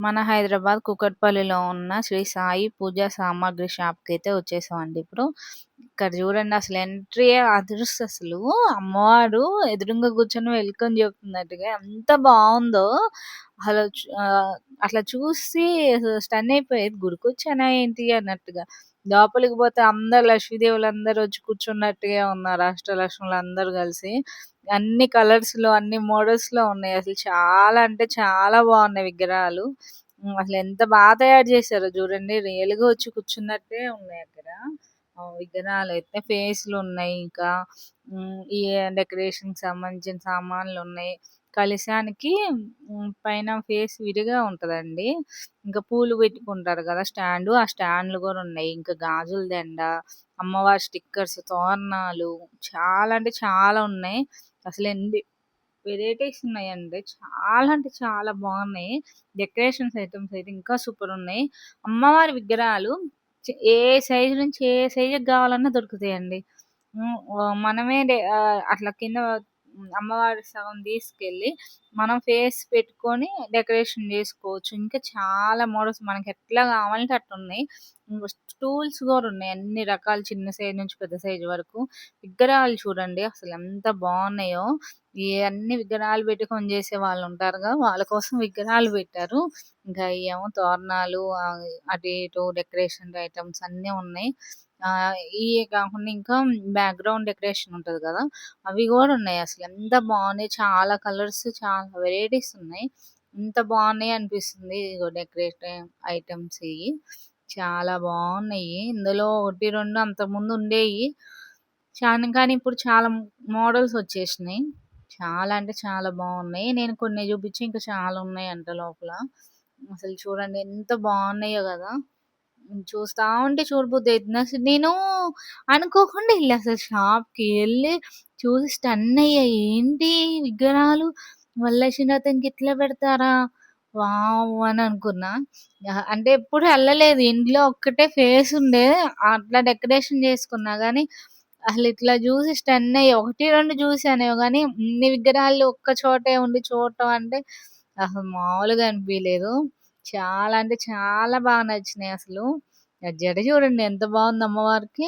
మన హైదరాబాద్ కూకట్పల్లిలో ఉన్న శ్రీ సాయి పూజా సామాగ్రి షాప్‌కైతే వచ్చేసామండి ఇప్పుడు. ఇక్కడ చూడండి అసలు ఎంట్రీయే అసలు అమ్మవారు ఎదురుంగా కూర్చొని వెల్కమ్ చెప్తున్నట్టుగా ఎంత బావుందో. అట్లా చూసి స్టన్ అయిపోయేది. గుడికొచ్చానా ఏంటి అన్నట్టుగా. లోపలికి పోతే అందరు లక్ష్మీదేవులందరూ వచ్చి కూర్చున్నట్టుగా ఉన్నారు. అష్టలక్ష్ములందరూ కలిసి. అన్ని కలర్స్‌లో, అన్ని మోడల్స్‌లో ఉన్నాయి. అసలు చాలా అంటే చాలా బాగున్నాయి విగ్రహాలు. అసలెంత తయారు చేశారో చూడండి. రియల్‌గా వచ్చి కూర్చున్నట్టే ఉన్నాయి అక్కడ. విగ్రహాలైతే ఫేస్‌లున్నాయి ఇంకా. ఈ డెకరేషన్‌కి సంబంధించిన సామాన్లున్నాయి. కలశానికి పైన ఫేస్ విడిగా ఉంటదండి. ఇంకా పూలు పెట్టుకుంటారు కదా! స్టాండు. ఆ స్టాండ్‌లు గూడా ఉన్నాయి. ఇంకా గాజుల దండ, అమ్మవారి స్టిక్కర్స్, తోరణాలు చాలా అంటే చాలా ఉన్నాయి. అసలెన్ని వెరైటీస్ ఉన్నాయండి. చాలా అంటే చాలా బాగున్నాయి. డెకరేషన్స్ ఐటెమ్స్ అయితే ఇంకా సూపరున్నాయి. అమ్మవారి విగ్రహాలు ఏ సైజు నుంచి ఏ సైజుకి గావాలన్నా దొరుకుతాయండి. మనమే అట్లా కింద అమ్మవారి సగం తీసుకెళ్ళి, మనం ఫేస్ పెట్టుకొని డెకరేషన్ జేసుకోవచ్చు. ఇంకా చాలా మోడల్స్ మనకెట్లా గావాలంటే అట్లున్నాయి. స్టూల్స్ గూడా ఉన్నాయి. అన్ని రకాలు చిన్న సైజ్ నుంచి పెద్ద సైజ్ వరకు. విగ్రహాలు చూడండి అసలెంత బావున్నాయో. ఈ అన్ని విగ్రహాలు పెట్టుకొని జేసేవాళ్ళుంటారుగా, వాళ్ళ కోసం విగ్రహాలు పెట్టారు. ఇంకా ఇయేమో తోరణాలు అటు ఇటు డెకరేషన్ ఐటెమ్స్ అన్నీ ఉన్నాయి. ఇయే కాకుండా ఇంకా బ్యాక్‌గ్రౌండ్ డెకరేషన్ ఉంటది గదా! అవి గూడా ఉన్నాయి అసలు. ఎంత బావున్నాయి. చాలా కలర్స్, చాలా వెరైటీస్ ఉన్నాయి. ఎంత బావున్నాయి అనిపిస్తుంది. ఇగో డెకరేటివ్ ఐటెమ్స్ ఇయి. చాలా బావున్నాయి. ఇందులో 1, 2 అంతకుముందు ఉండేయి. కానీ ఇప్పుడు చాలా మోడల్స్ వచ్చేసినాయి. చాలా అంటే చాలా బావున్నాయి. నేను కొన్ని చూపించి ఇంకా చాలా ఉన్నాయంట లోపల. అసలు చూడండి ఎంత బావున్నాయో గదా! చూస్తా ఉంటే చూడబుద్దయితుంది. అసలు నేను అనుకోకుండా ఎళ్ళా అసలు షాప్‌కి. ఎళ్లి చూసి స్టన్ అయ్యా. ఏంటి విగ్రహాలు వరలక్ష్మి వ్రతంకి ఇట్లా పెడతారా? వావ్! అని అనుకున్నా. అంటే ఎప్పుడు ఎళ్ళలేదు. ఇంట్లో ఒక్కటే ఫేస్ ఉండే. అట్లా డెకరేషన్ చేసుకున్నా గానీ, అసలు ఇట్లా చూసి స్టన్ అయ్యా. 1, 2 చూసానేమో గానీ, ఇన్ని విగ్రహాలు ఒక్క చోటే ఉండి చూడటం అంటే అసలు మామూలుగా అనిపియలేదు. చాలా అంటే చాలా బాగా నచ్చినాయి అసలు. ఆ జడ చూడండి ఎంత బావుందో అమ్మవారికి.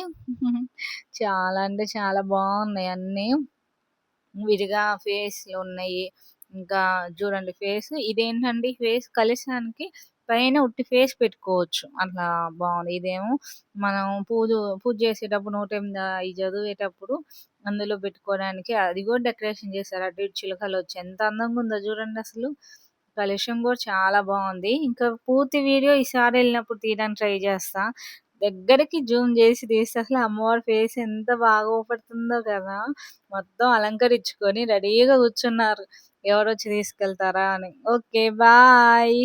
చాలా అంటే చాలా బావున్నాయి అన్నీ. విడిగా ఫేస్‌లున్నయి. ఇంకా చూడండి ఇదేంటంటే ఫేస్ కలశానికి పైన ఉట్టి ఫేస్ పెట్టుకోవచ్చు. అట్లా బావుంది. ఇదేమో మనం పూజ చేసేటప్పుడు 108 అయి చదివేటప్పుడు అందులో పెట్టుకోవడానికి అది కూడా డెకరేషన్ చేశారు. అటు ఇటు చిలకలొచ్చి ఎంత అందంగా ఉందో చూడండసలు. కలెక్షన్ కూడా చాలా బావుంది. ఇంకా పూర్తి వీడియో ఈసారి ఎళ్ళినప్పుడు తీయడానికి ట్రై చేస్తా. దగ్గరికి జూమ్ చేసి తీస్తే అసలు అమ్మవారి ఫేస్ ఎంత బాగా ఊపడుతుందో కదా! మొత్తం అలంకరించుకొని రెడీగా కూర్చున్నారు. ఎవరొచ్చి తీసుకెళ్తారా అని. ఓకే. బాయ్.